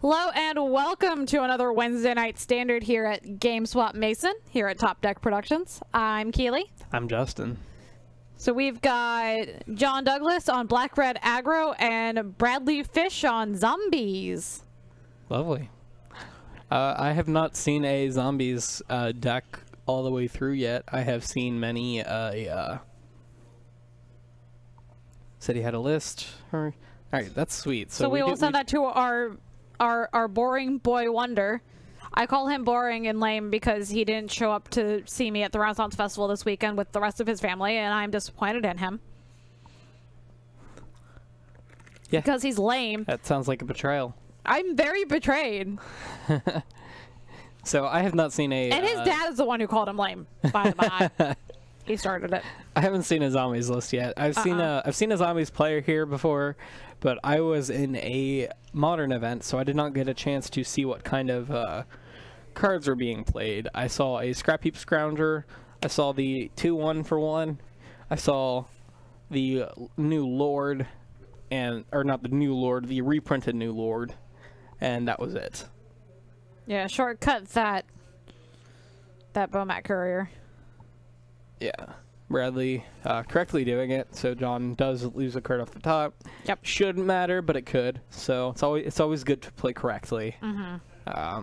Hello and welcome to another Wednesday Night Standard here at GameSwap Mason, here at Top Deck Productions. I'm Keely. I'm Justin. So we've got John Douglas on Black Red Aggro and Bradley Fisch on Zombies. Lovely. I have not seen a Zombies deck all the way through yet. I have seen many said he had a list. All right, that's sweet. So we will send that to our boring boy wonder. I call him boring and lame because he didn't show up to see me at the Renaissance Festival this weekend with the rest of his family, and I'm disappointed in him. Yeah. Because he's lame. That sounds like a betrayal. I'm very betrayed. So I have not seen a... And his dad is the one who called him lame, by the by. He started it. I haven't seen a Zombies list yet. I've seen a Zombies player here before, but I was in a Modern event, so I did not get a chance to see what kind of cards were being played. I saw a Scrap Heap Scrounger. I saw the 2-1-for-1. I saw the new Lord, or not the new Lord, the reprinted new Lord, and that was it. Yeah, shortcut that Bomat Courier. Yeah, Bradley correctly doing it, so John does lose a card off the top. Yep. Shouldn't matter, but it could. So it's always good to play correctly. Mm-hmm. I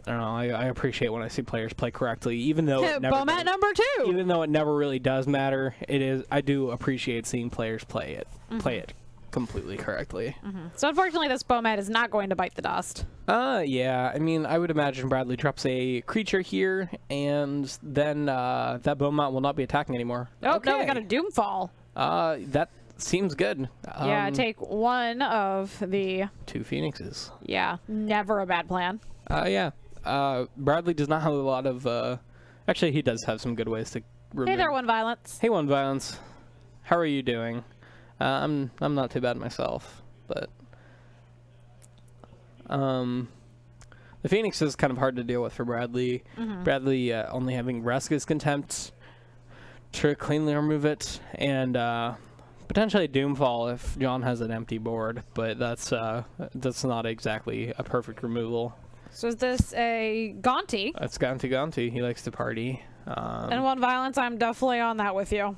don't know. I appreciate when I see players play correctly, even though it never Bomat does, #2. even though it never really does matter. I do appreciate seeing players play it completely correctly. Mm-hmm. So unfortunately, this Bomat is not going to bite the dust. Yeah. I mean, I would imagine Bradley drops a creature here, and then that Bomat will not be attacking anymore. Oh, okay. no, we got a Doomfall. That seems good. Yeah, take one of the... 2 Phoenixes. Yeah, never a bad plan. Yeah. Bradley does not have a lot of... Actually, he does have some good ways to remove... Hey there, One Violence. Hey, One Violence. How are you doing? I'm not too bad myself, but... The Phoenix is kind of hard to deal with for Bradley. Mm-hmm. Bradley only having Vraska's Contempt to cleanly remove it, and potentially Doomfall if John has an empty board, but that's not exactly a perfect removal. So is this a Gaunty? It's Gaunty. He likes to party. And One Violence, I'm definitely on that with you.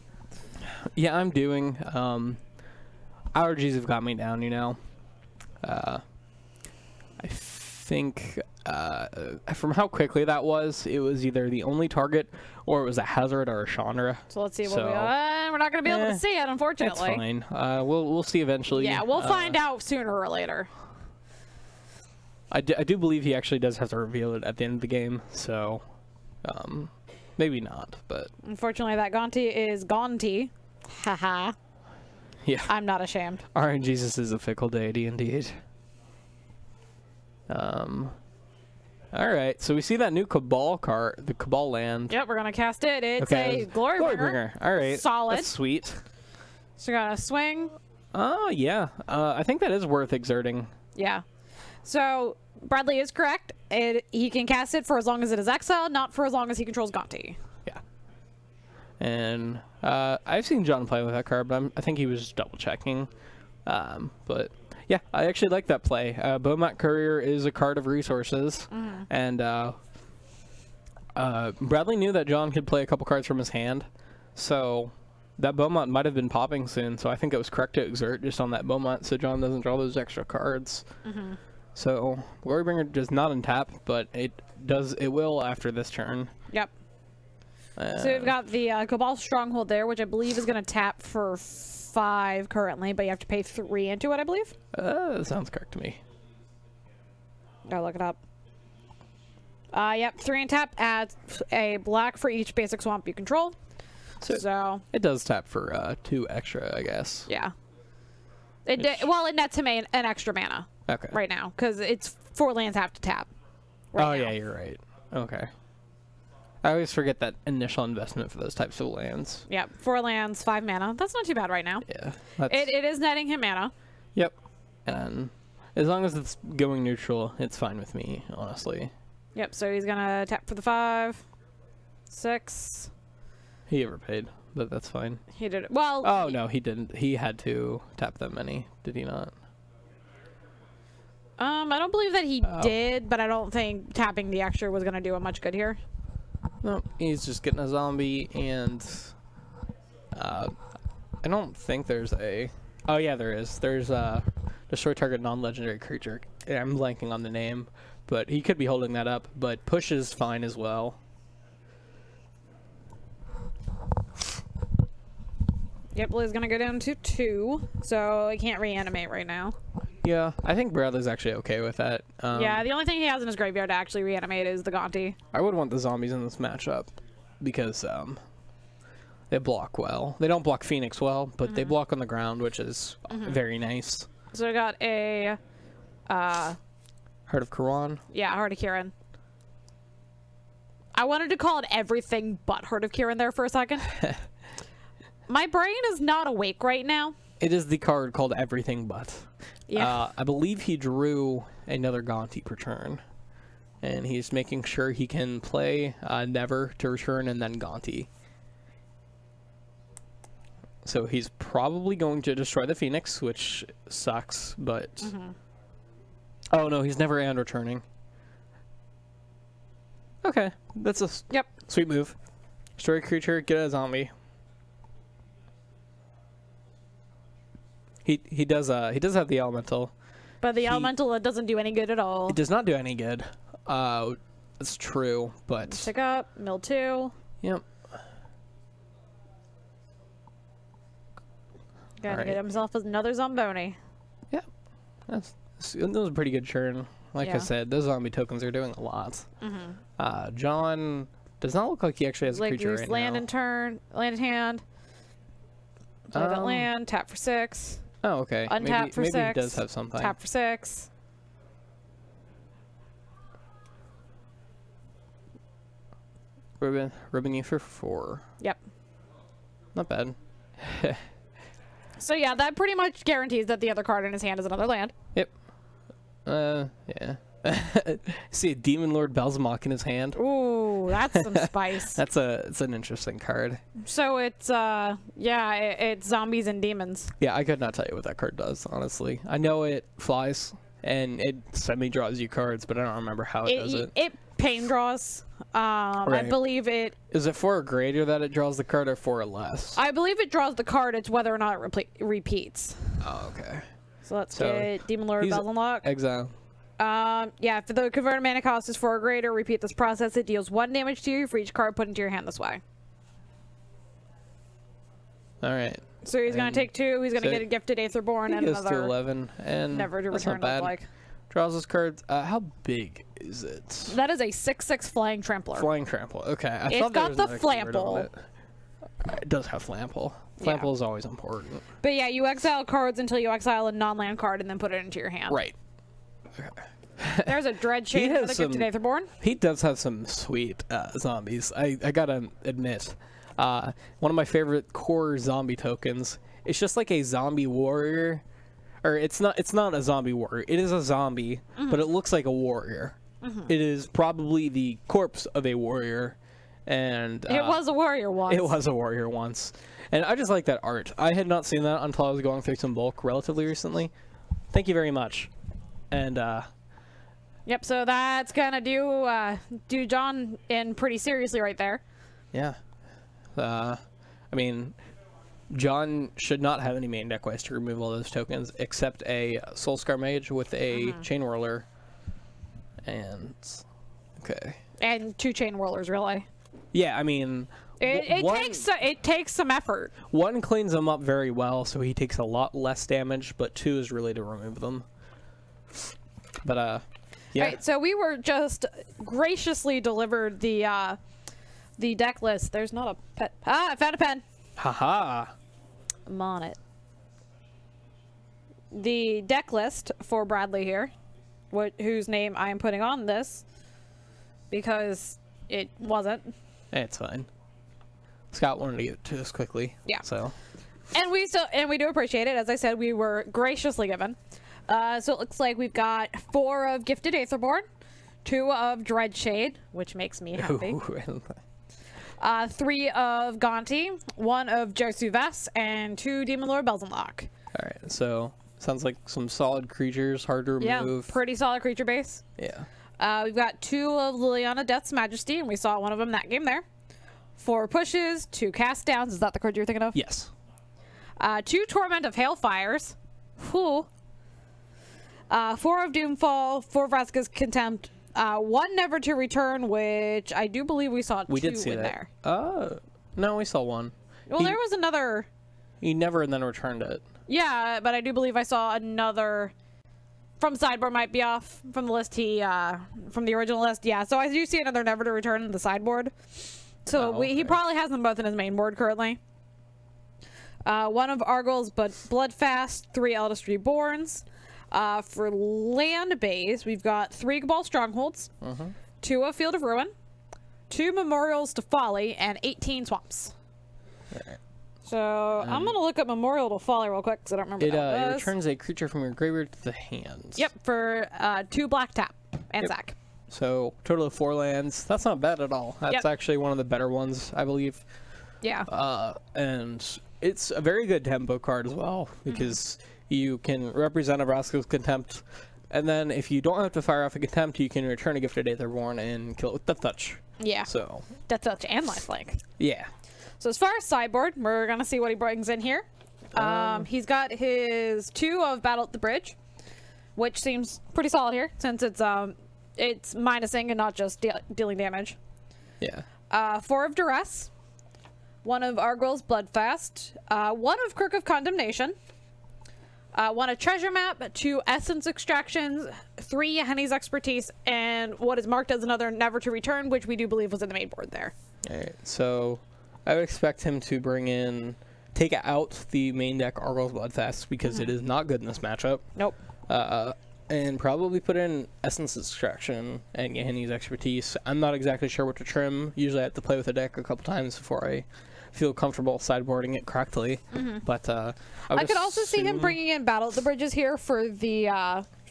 Yeah, I'm doing. Allergies have got me down, you know. I think from how quickly that was, it was either the only target or it was a Hazard or a Chandra. So let's see what we got. We're not going to be able to see it, unfortunately. That's fine. We'll see eventually. Yeah, we'll find out sooner or later. I do believe he actually does have to reveal it at the end of the game, so maybe not, but... Unfortunately, that Gaunty is Gaunty. Haha. Yeah. I'm not ashamed. RNGesus is a fickle deity indeed. Alright, so we see that new Cabal card, the Cabal land. Yep, we're going to cast it. It's a Glorybringer. Alright. Solid. That's sweet. So we got a swing. Oh, yeah. I think that is worth exerting. Yeah. So Bradley is correct. He can cast it for as long as it is exiled, not for as long as he controls Gaunty. Yeah. And I've seen John play with that card, but I think he was just double checking. But yeah, I actually like that play. Bomat Courier is a card of resources, and Bradley knew that John could play a couple cards from his hand, so that Bomat might have been popping soon. So I think it was correct to exert just on that Bomat, so John doesn't draw those extra cards. So Glorybringer does not untap, but it will after this turn. Yep. So we've got the Cabal Stronghold there, which I believe is going to tap for 5 currently, but you have to pay 3 into it, I believe. That sounds correct to me. Gotta look it up. Yep, 3 and tap adds a black for each basic swamp you control. So it does tap for 2 extra, I guess. Yeah. Well, it nets him an extra mana. Okay. Right now, because it's 4 lands have to tap. Right now. Yeah, you're right. Okay. I always forget that initial investment for those types of lands. Yep, 4 lands, 5 mana. That's not too bad right now. Yeah. It is netting him mana. Yep. And as long as it's going neutral, it's fine with me, honestly. Yep, so he's going to tap for the 5, 6. He overpaid, but that's fine. He did it. Well... Oh, no, he didn't. He had to tap that many, did he not? I don't believe that he did, but I don't think tapping the extra was going to do him much good here. No, he's just getting a zombie, and I don't think there's a... Oh, yeah, there is. There's a destroy target non-legendary creature. I'm blanking on the name, but he could be holding that up, but push is fine as well. Yep, Blue's going to go down to 2, so I can't reanimate right now. Yeah, I think Bradley's actually okay with that. Yeah, the only thing he has in his graveyard to actually reanimate is the Gonti. I would want the zombies in this matchup because they block well. They don't block Phoenix well, but they block on the ground, which is very nice. So we got a... Heart of Kiran. Yeah, Heart of Kiran. I wanted to call it everything but Heart of Kiran there for a second. My brain is not awake right now. It is the card called Everything But. Yeah. I believe he drew another Gonti per turn. And he's making sure he can play Never to return and then Gonti. So he's probably going to destroy the Phoenix, which sucks, but... Oh no, he's Never and returning. Okay, that's a sweet move. Destroy a creature, get a zombie. He does have the elemental. But the elemental, it doesn't do any good at all. It does not do any good. That's true, but... Pick up, mill 2. Yep. Gotta get himself another Zomboni. Yep. That was a pretty good churn. Like I said, those zombie tokens are doing a lot. John does not look like he actually has a creature right land now. in turn, land in hand. Play that land, tap for 6. Oh, okay. Untap for 6. Maybe he does have something. Tap for 6. Ribbon you for 4. Yep. Not bad. So yeah, that pretty much guarantees that the other card in his hand is another land. Yep. Yeah. See a Demon Lord Belzemock in his hand. Ooh, that's some spice. It's an interesting card. So it's it's zombies and demons. Yeah, I could not tell you what that card does, honestly. I know it flies and it semi-draws you cards, but I don't remember how it does it. It pain draws. I believe it... Is it 4 or greater that it draws the card, or 4 or less? I believe it draws the card. It's whether or not it repeats. Oh, okay. So let's get Demon Lord Belzenlock. Exile. Yeah, if the converted mana cost is 4 or greater, repeat this process. It deals 1 damage to you for each card put into your hand this way. Alright. So he's going to take 2. He's going to get a Gifted Aetherborn and another... to 11, and Never to return, looks like. Draws his cards. How big is it? That is a 6/6 Flying Trampler. Flying Trample. Okay. It's got the Flample. It does have Flample. Flample is always important. But yeah, you exile cards until you exile a non-land card and then put it into your hand. Right. Okay. There's a Dreadshade for the Gifted Aetherborn. He does have some sweet zombies. I gotta admit. One of my favorite core zombie tokens. It's just like a zombie warrior. Or it's not a zombie warrior. It is a zombie, but it looks like a warrior. It is probably the corpse of a warrior. And it was a warrior once. It was a warrior once. And I just like that art. I had not seen that until I was going through some bulk relatively recently. Thank you very much. And yep, so that's gonna do John in pretty seriously right there. Yeah. I mean, John should not have any main deck ways to remove all those tokens except a Soulscar Mage with a Chain Whirler. And okay. And 2 Chain Whirlers, really. Yeah, I mean, it takes some effort. 1 cleans them up very well, so he takes a lot less damage, but 2 is really to remove them. But yeah. Right, so we were just graciously delivered the deck list. There's not a pet. Ah, I found a pen. Haha. I'm on it. The deck list for Bradley here, whose name I am putting on this because it wasn't. It's fine. Scott wanted to get to this quickly. Yeah. So. And we do appreciate it. As I said, we were graciously given. So it looks like we've got 4 of Gifted Aetherborn, 2 of Dreadshade, which makes me happy. 3 of Gonti, 1 of Josu Vess, and 2 Demon Lord Belzenlock. Alright, so Sounds like some solid creatures, hard to remove. Yeah, pretty solid creature base. Yeah. We've got 2 of Liliana Death's Majesty, and we saw one of them that game there. 4 pushes, 2 cast downs. Is that the card you're thinking of? Yes. 2 Torment of Hailfires. Whew. 4 of Doomfall, 4 Vraska's Contempt, 1 Never to Return, which I do believe we saw 2 did see in that. there. No, we saw 1. Well, there was another. He never and then returned it. Yeah, but I do believe I saw another from sideboard. Might be off from the list. From the original list. Yeah, so I do see another Never to Return in the sideboard. So he probably has them both in his main board currently. 1 of Argyl's Bloodfast, 3 Eldest Reborns. For land base, we've got 3 Cabal Strongholds, 2 of Field of Ruin, 2 Memorials to Folly, and 18 Swamps. Right. So I'm going to look up Memorial to Folly real quick because I don't remember what that It was. returns a creature from your graveyard to the hands. Yep, for 2 black tap and sack. So total of 4 lands. That's not bad at all. That's actually one of the better ones, I believe. Yeah. And it's a very good tempo card as well because you can represent a Vraska's Contempt, and then if you don't have to fire off a Contempt, you can return a Gifted Aetherborn and kill it with Death Touch. Yeah. So Death Touch and Lifelink. yeah. So as far as sideboard, we're gonna see what he brings in here. He's got his 2 of Battle at the Bridge, which seems pretty solid here since it's minusing and not just dealing damage. Yeah. 4 of Duress, 1 of Argyl's Bloodfast, 1 of Crook of Condemnation, 1 of Treasure Map, 2 Essence Extractions, 3 Henny's Expertise, and what is marked as another Never to Return, which we do believe was in the main board there. Alright, so I would expect him to take out the main deck Argyl's Bloodfast because it is not good in this matchup. Nope. And probably put in Essence Extraction and get Henny's Expertise. I'm not exactly sure what to trim. Usually I have to play with the deck a couple times before I feel comfortable sideboarding it correctly. But I could also see him bringing in Battle at the Bridges here for the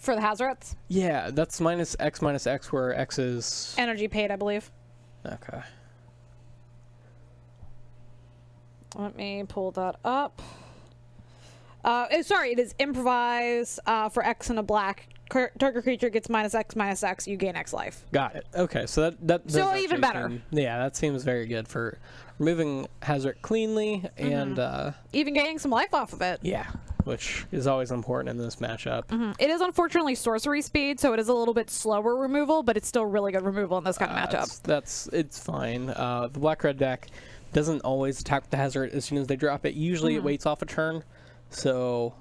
Hazards. Yeah, that's -X where X is Energy paid, I believe. okay. Let me pull that up. Sorry, it is Improvise for X and a black. Target creature gets -X/-X. You gain X life. Got it. Okay, so that So even better. Yeah, that seems very good for removing Hazard cleanly and Even gaining some life off of it. yeah, which is always important in this matchup. It is unfortunately sorcery speed, so it is a little bit slower removal, but it's still really good removal in this kind of matchup. It's fine. The black-red deck doesn't always attack with the Hazard as soon as they drop it. Usually it waits off a turn. So,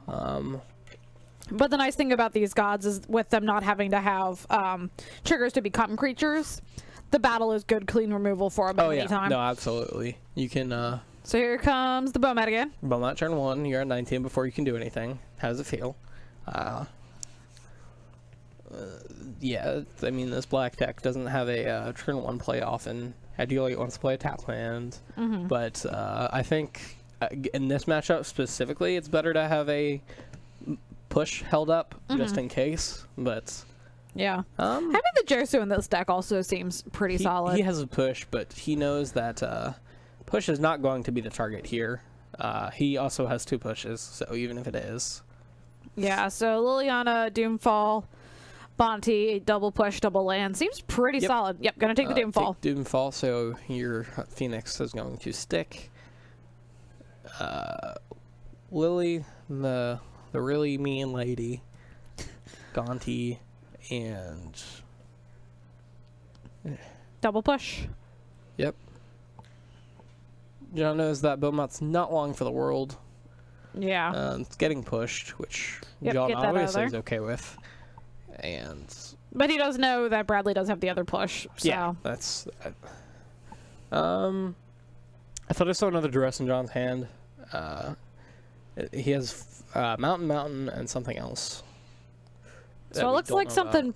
but the nice thing about these gods is with them not having to have triggers to become creatures, the battle is good clean removal for them at any time. No, absolutely. You can So here comes the Bowmat again. Bowmat turn 1, you're at 19 before you can do anything. How does it feel? Yeah, I mean, this black deck doesn't have a turn 1 play often. Ideally, it wants to play a tap land. But I think in this matchup specifically, it's better to have a push held up just in case. But yeah, having the Jersu in this deck also seems pretty solid. He has a push, but he knows that push is not going to be the target here. He also has 2 pushes, so even if it is. Yeah, so Liliana, Doomfall, Bonte, double push, double land. Seems pretty solid. Yep, gonna take the Doomfall. Take Doomfall, so your Phoenix is going to stick. Lily, the really mean lady, Gonti, and double push. Yep. John knows that Beaumont's not long for the world. Yeah. It's getting pushed, which Yep, John obviously is there. okay with. But he does know that Bradley does have the other push. So. Yeah, that's. I thought I saw another Duress in John's hand. He has Mountain, and something else. So it looks like something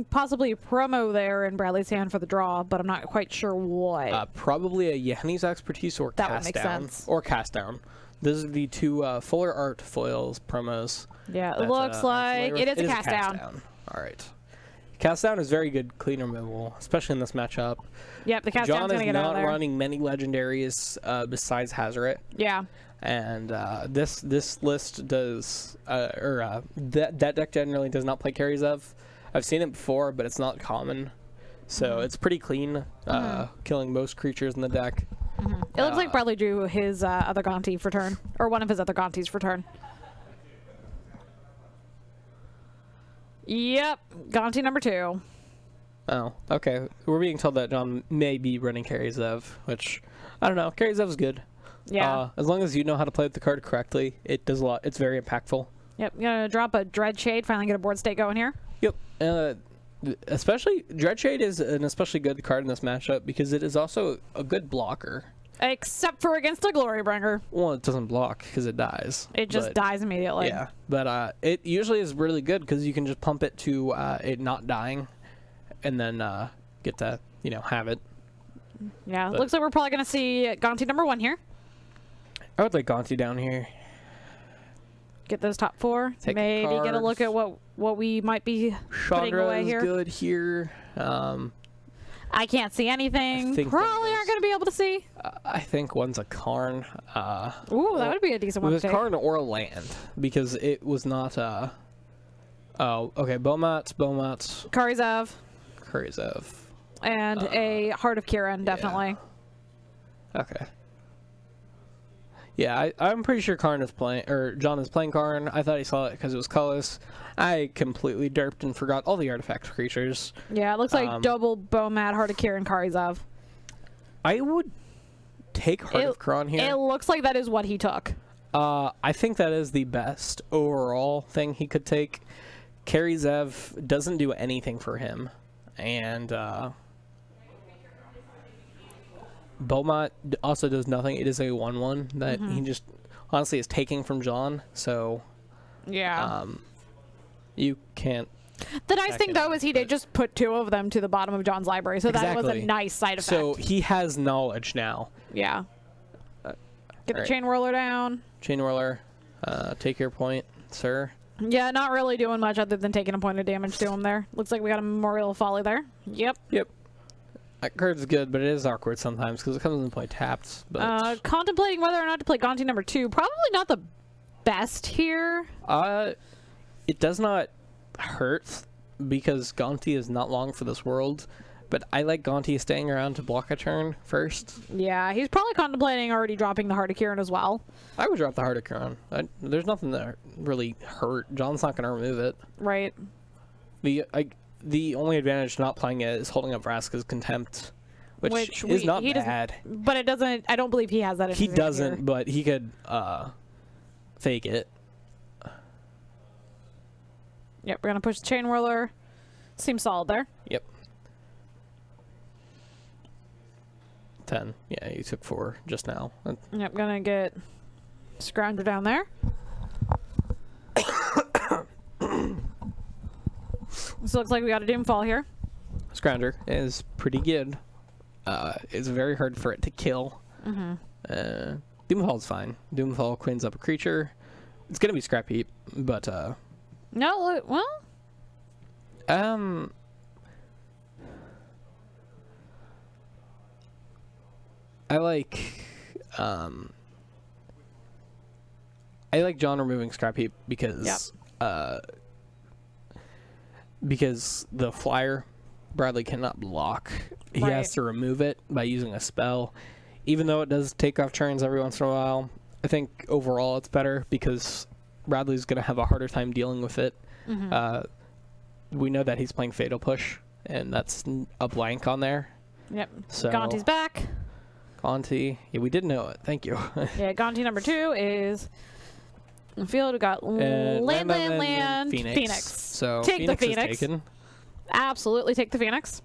possibly promo there in Bradley's hand for the draw, but I'm not quite sure what. Probably a Yenny's Expertise or that Cast would make Down. sense. Or Cast Down. Those are the 2 Fuller Art foils promos. Yeah, it looks like it is a Cast Down. All right. Cast Down is very good clean removal, especially in this matchup. Yep, the Cast Down's John going is to get out of not there. running many legendaries besides Hazaret. Yeah. And this list does, that deck generally does not play carries of. I've seen it before, but it's not common. So it's pretty clean, killing most creatures in the deck. It looks like Bradley drew his other Gonti for turn, or one of his other Gontis for turn. Yep, Gonti number 2. Oh, okay. We're being told that John may be running carries of, which, I don't know. Carries of is good. Yeah. As long as you know how to play with the card correctly, it does a lot. It's very impactful. Yep, gonna drop a Dreadshade, finally get a board state going here. Yep. Especially, Dreadshade is an especially good card in this matchup because it is also a good blocker. Except for against a Glorybringer. Well, it doesn't block because it dies. It just dies immediately. Yeah, but it usually is really good because you can just pump it to it not dying, and then get to, have it. Yeah, looks like we're probably going to see Gonti number 1 here. I would like Gonti down here. Get those top 4. Take Maybe get a look at what we might be putting away here. Chandra is good here. I can't see anything. Probably aren't going to be able to see. I think one's a Karn. Ooh, that would be a decent one to take. It was Karn or a land because it was not. Oh, okay. Beaumont. Karizev. And a Heart of Kiran, definitely. Yeah. Okay. Yeah, I'm pretty sure Karn is playing, or John is playing Karn. I thought he saw it because it was colorless. I completely derped and forgot all the artifact creatures. Yeah, it looks like double Beaumont, Heart of Kiran, Karizev. I would take Heart of Kiran here. It looks like that is what he took. I think that is the best overall thing he could take. Karizev doesn't do anything for him, and Beaumont also does nothing. It is a 1/1 that he just honestly is taking from John. So yeah, you can't. The nice thing though is he did just put 2 of them to the bottom of John's library, so that was a nice side effect. So he has knowledge now. Yeah. Get the Chain Whirler down. Chain Whirler, take your point, sir. Yeah, not really doing much other than taking a point of damage to him there. Looks like we got a Memorial of Folly there. Yep. That card's good, but it is awkward sometimes because it comes into play tapped. But contemplating whether or not to play Gonti number 2. Probably not the best here. It does not hurt because Gonti is not long for this world. But I like Gonti staying around to block a turn first. Yeah, he's probably contemplating already dropping the Heart of Kiran as well. I would drop the Heart of Kiran. There's nothing that really hurt. John's not going to remove it. Right. The only advantage to not playing it is holding up Vraska's Contempt, which is not bad. But it doesn't. I don't believe he has that. He doesn't, here. But he could fake it. Yep, we're gonna push the Chain Whirler. Seems solid there. Yep. 10. Yeah, you took 4 just now. Yep, gonna get Scrounger down there. This looks like we got a Doomfall here. Scrounger is pretty good. It's very hard for it to kill. Doomfall's fine. Doomfall cleans up a creature. It's gonna be Scrap Heap, but no, well, I like John removing Scrap Heap because because the flyer Bradley cannot block. He has to remove it by using a spell. Even though it does take off turns every once in a while, I think overall it's better because Bradley's going to have a harder time dealing with it. We know that he's playing Fatal Push, and that's a blank on there. Yep. So Gonti's back. Gonti. Yeah, we did know it. Thank you. Yeah, Gonti number 2 is in the field. We got land, Phoenix. So take Phoenix the Phoenix. Is taken. Absolutely take the Phoenix.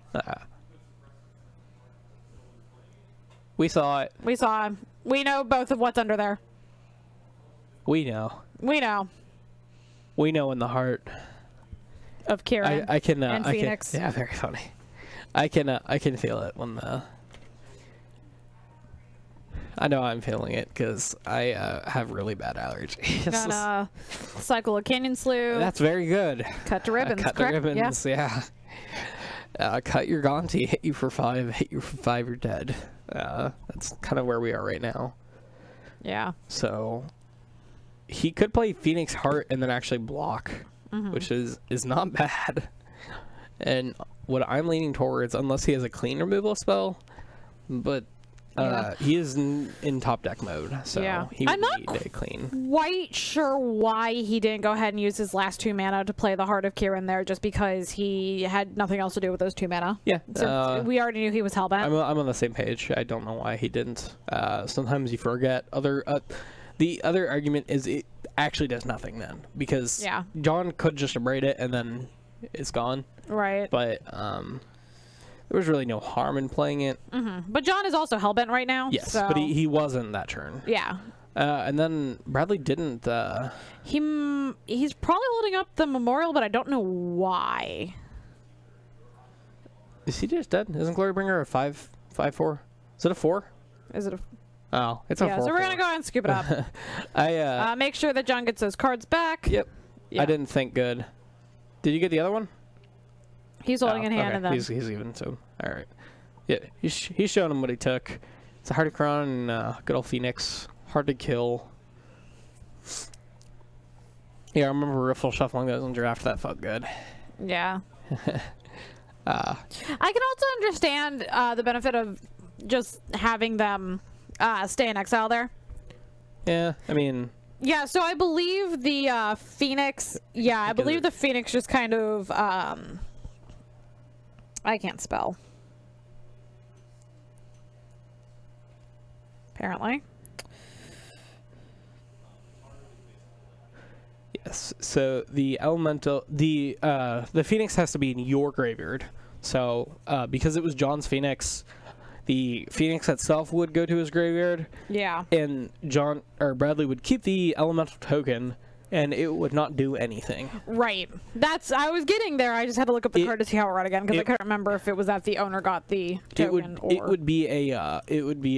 We saw it. We saw him. We know both of what's under there. We know. We know. We know in the heart of Kiran I can, and Phoenix. Yeah, very funny. I can feel it when the. I know I'm feeling it because I have really bad allergies. Got cycle of Canyon Slew. That's very good. Cut to ribbons. Cut correct? to ribbons. Yeah. Cut your Gonti. Hit you for 5. Hit you for 5. You're dead. That's kind of where we are right now. Yeah. So he could play Phoenix Heart and then actually block, which is not bad. And what I'm leaning towards, unless he has a clean removal spell, but he is in top deck mode, so he would need a clean. Quite sure why he didn't go ahead and use his last 2 mana to play the Heart of Kieran there, just because he had nothing else to do with those 2 mana. Yeah. So we already knew he was hellbent. I'm on the same page. I don't know why he didn't. Sometimes you forget. The other argument is it actually does nothing then, because John could just abrade it and then it's gone. Right. But there was really no harm in playing it. But John is also hellbent right now. Yes, so. but he wasn't that turn. Yeah. And then Bradley didn't. He's probably holding up the memorial, but I don't know why. Is he just dead? Isn't Glorybringer a 5/4? Is it a 4? Is it a... Oh, it's a 4. So we're going to go ahead and scoop it up. Make sure that John gets those cards back. Yep. I didn't think good. Did you get the other one? He's holding in hand, and then he's even, so all right. Yeah, he's showing him what he took. It's a Hearticron and good old Phoenix. Hard to kill. Yeah, I remember Riffle shuffling those in draft. That felt good. Yeah. I can also understand the benefit of just having them stay in exile there. Yeah, I mean... Yeah, so I believe the Phoenix... Yeah, I believe the Phoenix just kind of... I can't spell. Apparently. Yes. So the elemental, the Phoenix has to be in your graveyard. So because it was John's Phoenix, the Phoenix itself would go to his graveyard. Yeah. And Bradley would keep the elemental token, and it would not do anything. Right. I was getting there. I just had to look up the card to see how it read again, because I couldn't remember if it was that the owner got the token or... It would be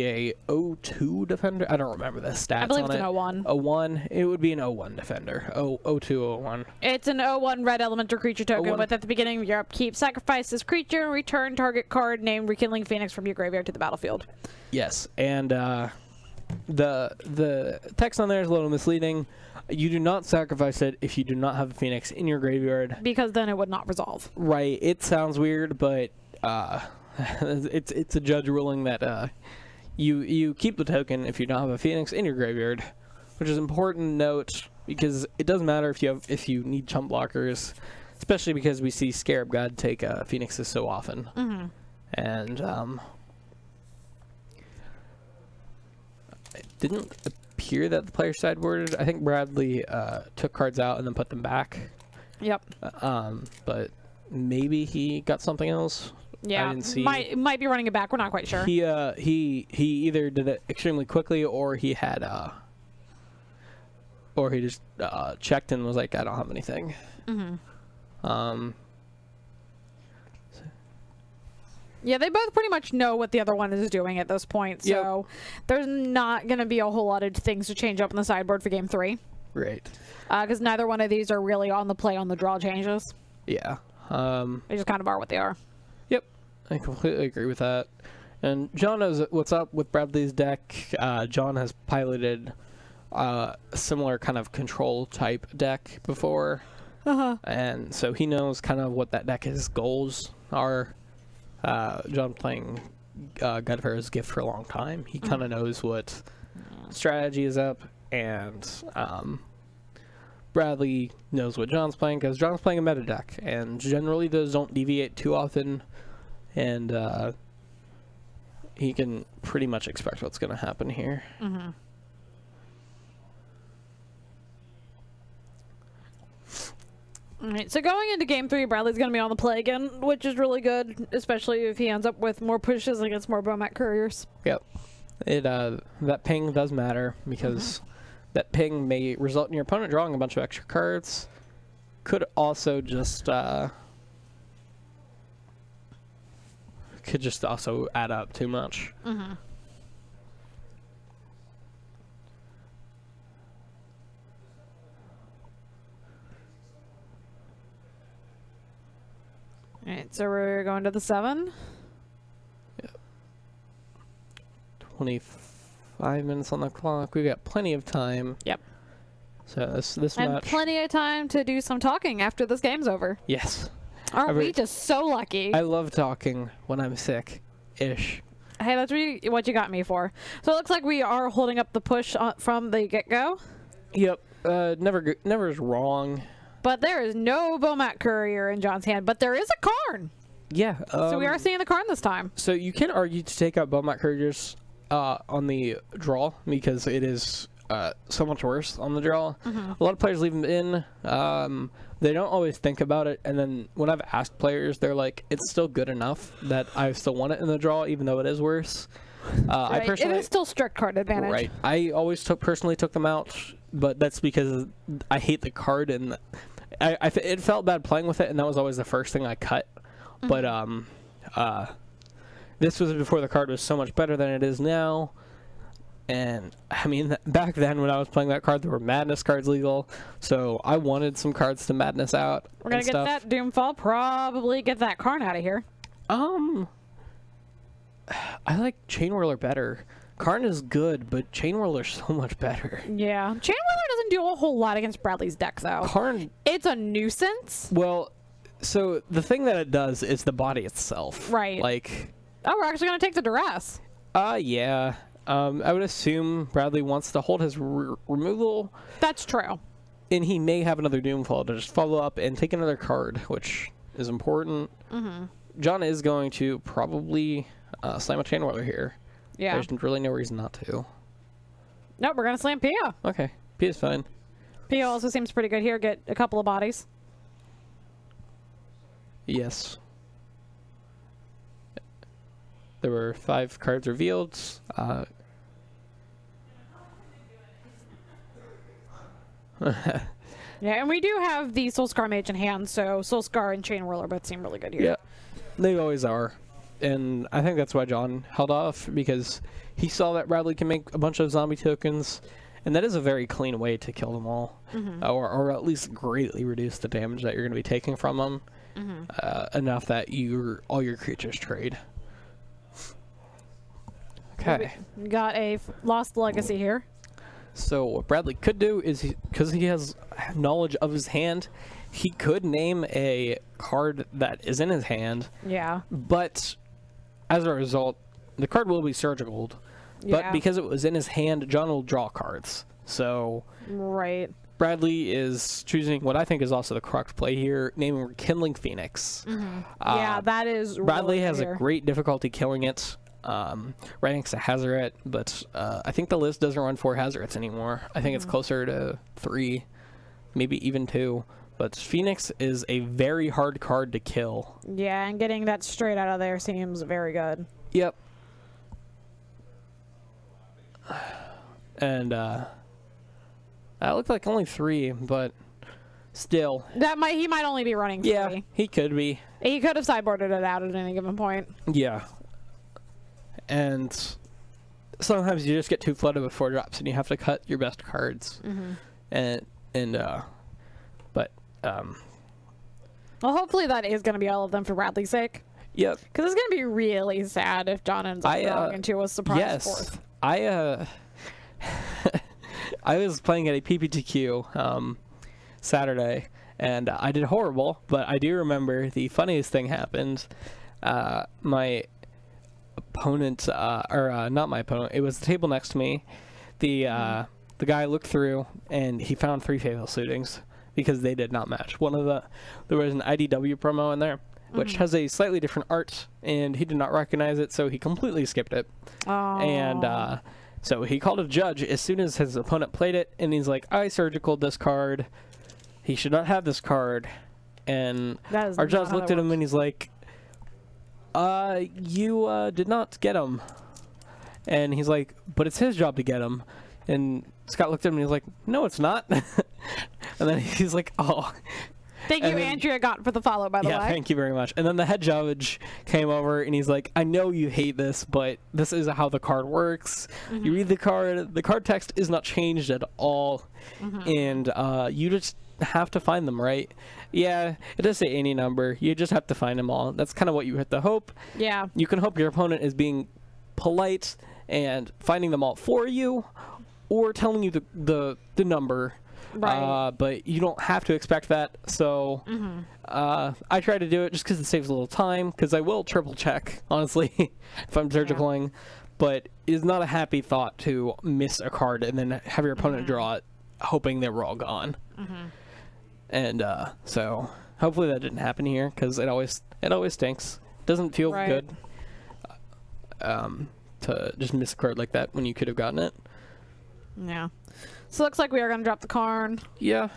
a 02 defender. I don't remember the stats on it. I believe it's an 01. 01. It would be an 01 defender. 02, 01. It's an 01 red elemental creature token with, at the beginning of your upkeep, sacrifice this creature and return target card named Rekindling Phoenix from your graveyard to the battlefield. Yes, and the text on there is a little misleading. You do not sacrifice it if you do not have a Phoenix in your graveyard. Because then it would not resolve. Right. It sounds weird, but it's a judge ruling that you keep the token if you don't have a Phoenix in your graveyard, which is important to note, because it doesn't matter if you need chump blockers, especially because we see Scarab God take Phoenixes so often. And it didn't appear that the player sideboarded. I think Bradley took cards out and then put them back. Yep. But maybe he got something else. Yeah, I didn't see. Might be running it back. We're not quite sure. He either did it extremely quickly, or he had or he just checked and was like, I don't have anything. Yeah, they both pretty much know what the other one is doing at this point, so there's not going to be a whole lot of things to change up in the sideboard for Game 3. Right. Because neither one of these are really on the play on the draw changes. Yeah. They just kind of are what they are. Yep. I completely agree with that. And John knows what's up with Bradley's deck. John has piloted a similar kind of control type deck before. And so he knows kind of what that deck's goals are. John playing God Pharaoh's Gift for a long time. He kind of knows what strategy is up, and Bradley knows what John's playing, because John's playing a meta deck, and generally those don't deviate too often, and he can pretty much expect what's going to happen here. Alright, so going into Game 3, Bradley's going to be on the play again, which is really good, especially if he ends up with more pushes against more Bomat Couriers. Yep. That ping does matter, because that ping may result in your opponent drawing a bunch of extra cards. Could also just also add up too much. Alright, so we're going to the 7. Yep. 25. 5 minutes on the clock. We got plenty of time. Yep. So this and match. Plenty of time to do some talking after this game's over. Yes. Aren't we just so lucky? I love talking when I'm sick-ish. Hey, that's what you got me for. So it looks like we are holding up the push from the get-go. Yep. Never is wrong. But there is no Bomat Courier in John's hand, but there is a Karn. Yeah. So we are seeing the Karn this time. So you can argue to take out Bomat Couriers on the draw because it is so much worse on the draw. A lot of players leave them in. They don't always think about it, and then when I've asked players, they're like, it's still good enough that I still want it in the draw, even though it is worse. Right. I personally, it is still strict card advantage. Right. I always personally took them out, but that's because I hate the card, and it felt bad playing with it, and that was always the first thing I cut. But this was before the card was so much better than it is now. And, I mean, back then when I was playing that card, there were Madness cards legal, so I wanted some cards to Madness out. We're going to get that Doomfall, probably get that Karn out of here. I like Chain Whirler better. Karn is good, but Chain Whirler's so much better. Yeah. Chain Whirler doesn't do a whole lot against Bradley's deck, though. Karn... It's a nuisance. Well, so the thing that it does is the body itself. Right. Like... Oh, we're actually going to take the duress. Yeah. I would assume Bradley wants to hold his removal. That's true. And he may have another Doomfall to just follow up and take another card, which is important. John is going to probably slam a Chain Whirler here. Yeah. There's really no reason not to. Nope, we're going to slam Pia. Okay. Pia's fine. Pia also seems pretty good here. Get a couple of bodies. Yes. There were 5 cards revealed. Yeah, and we do have the Soulscar Mage in hand, so Soulscar and Chain Whirler both seem really good here. Yeah, they always are. And I think that's why John held off, because he saw that Bradley can make a bunch of zombie tokens, and that is a very clean way to kill them all, or at least greatly reduce the damage that you're going to be taking from them, enough that all your creatures trade. Okay. We got a Lost Legacy here. So what Bradley could do is, because he has knowledge of his hand, he could name a card that is in his hand. Yeah. But as a result, the card will be surgical. Yeah. But because it was in his hand, John will draw cards. So right. Bradley is choosing what I think is also the correct play here, naming Kindling Phoenix. Yeah, that is Bradley really has a great difficulty killing it. Right next to Hazoret, but I think the list doesn't run 4 Hazorets anymore. I think it's closer to 3, maybe even 2. But Phoenix is a very hard card to kill. Yeah, and getting that straight out of there seems very good. Yep. And that looked like only 3, but still. He might only be running 3. Yeah, he could be. He could have sideboarded it out at any given point. Yeah. And sometimes you just get too flooded with 4 drops and you have to cut your best cards. Well, hopefully that is going to be all of them for Bradley's sake. Yep. Because it's going to be really sad if John ends up drawing into a surprise fourth. I was playing at a PPTQ Saturday, and I did horrible, but I do remember the funniest thing happened. My opponent, not my opponent, it was the table next to me. The guy looked through, and he found 3 Fatal Suitings because they did not match. There was an IDW promo in there, which has a slightly different art, and he did not recognize it, so he completely skipped it. And so he called a judge as soon as his opponent played it, and he's like, I surgicaled this card. He should not have this card. And our judge looked at him, and he's like, you did not get him. And he's like, but it's his job to get him. And Scott looked at him, and he's like, no, it's not. And then he's like, oh. Thank you, Andrea Gott, for the follow, by the way. Yeah, thank you very much. And then the head judge came over, and he's like, I know you hate this, but this is how the card works. You read the card text is not changed at all, and you just have to find them, right? Yeah, it does say any number. You just have to find them all. That's kind of what you have to hope. Yeah. You can hope your opponent is being polite and finding them all for you, or telling you the number. Right. But you don't have to expect that. So I try to do it just because it saves a little time. Because I will triple check, honestly, if I'm surgicaling. But it's not a happy thought to miss a card and then have your opponent draw it, hoping they were all gone. And so hopefully that didn't happen here, because it always stinks. It doesn't feel good to just miss a card like that when you could have gotten it. Yeah. So it looks like we are going to drop the Karn. Yeah.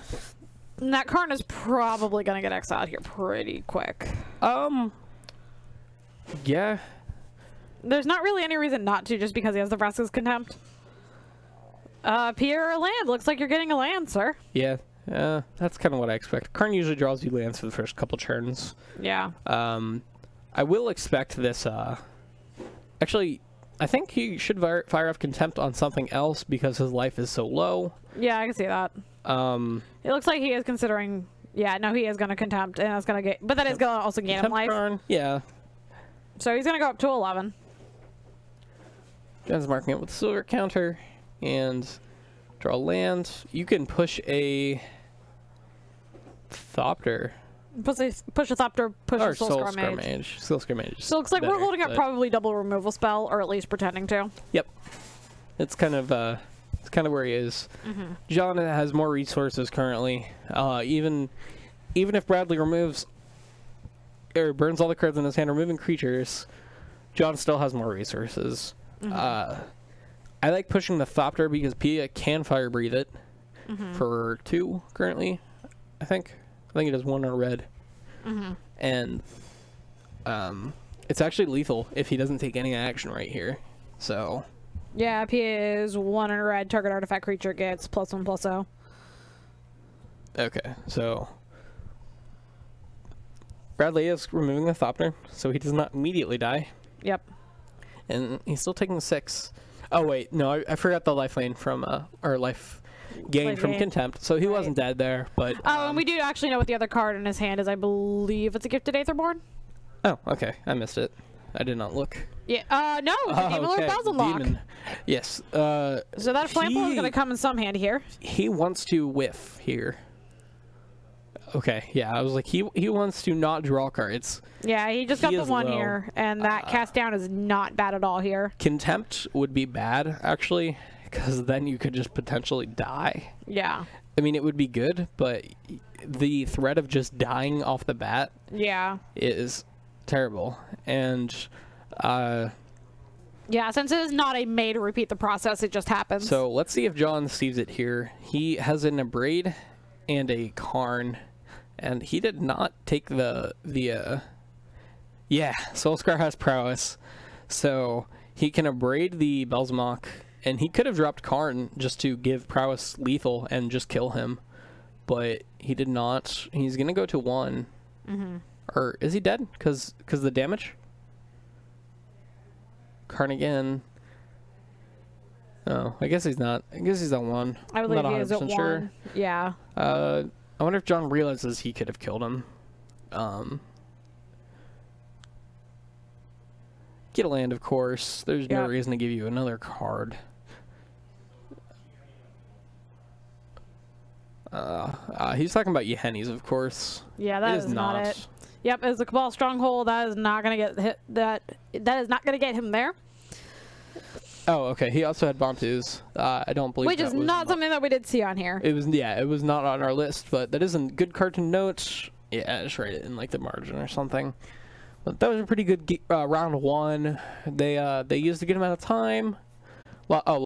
And that Karn is probably going to get exiled here pretty quick. Yeah. There's not really any reason not to, just because he has the Vraska's Contempt. Pierre, a land. Looks like you're getting a land, sir. Yeah. That's kind of what I expect. Karn usually draws you lands for the first couple turns. Yeah. I will expect this, actually, I think he should fire off Contempt on something else because his life is so low. Yeah, I can see that. It looks like he is considering... Yeah, no, he is going to Contempt, and that's going to get... But that is going to also gain him life. Karn, yeah. So he's going to go up to 11. John's marking it with a silver counter, and draw land. You can push a... Thopter. Push a Thopter, push a Soul Scar Mage. Soul Scar Mage. So it looks like we're holding up probably double removal spell, or at least pretending to. Yep. It's kind of where he is. John has more resources currently. Even if Bradley removes or burns all the cards in his hand, removing creatures, John still has more resources. I like pushing the Thopter because Pia can fire breathe it for 2 currently. I think it does 1 on red. And it's actually lethal if he doesn't take any action right here. So yeah, P is 1 in red. Target artifact creature gets +1/+0. Okay, so Bradley is removing the Thopter, so he does not immediately die. Yep. And he's still taking 6. Oh wait, no, I forgot the life lane from or life gain from Contempt, so he wasn't dead there. But and we do actually know what the other card in his hand is. I believe it's a Gifted Aetherborn. Oh, okay, I missed it. I did not look. Yeah. No. Demon Lord Belzenlock. Demon. Yes. So that Flample is going to come in some hand here. He wants to whiff here. Okay. Yeah, I was like, he wants to not draw cards. Yeah, he just got the 1 here, and that cast down is not bad at all here. Contempt would be bad actually, because then you could just potentially die. Yeah. I mean, it would be good, but the threat of just dying off the bat is terrible. And yeah, since it is not a made to repeat the process, it just happens. So let's see if John sees it here. He has an Abrade and a Karn, and he did not take the yeah, Soulscar has prowess, so he can Abrade the Belzemock. And he could have dropped Karn just to give prowess lethal and just kill him, but he did not. He's gonna go to 1. Or is he dead? Cause the damage. Karn again. Oh, I guess he's not. I guess he's on 1. I believe I'm he is at 1. Sure. Yeah. I wonder if John realizes he could have killed him. Get a land, of course. There's no reason to give you another card. He's talking about Yehennies, of course. Yeah, that is not it. Yep, as the Cabal Stronghold, that is not going to get hit. That is not going to get him there. Oh, okay. He also had Bantus. I don't believe which is not something that we did see on here. It was it was not on our list, but that is a good card to note. Yeah, just write it in like the margin or something. But that was a pretty good round 1. They used a good amount of time.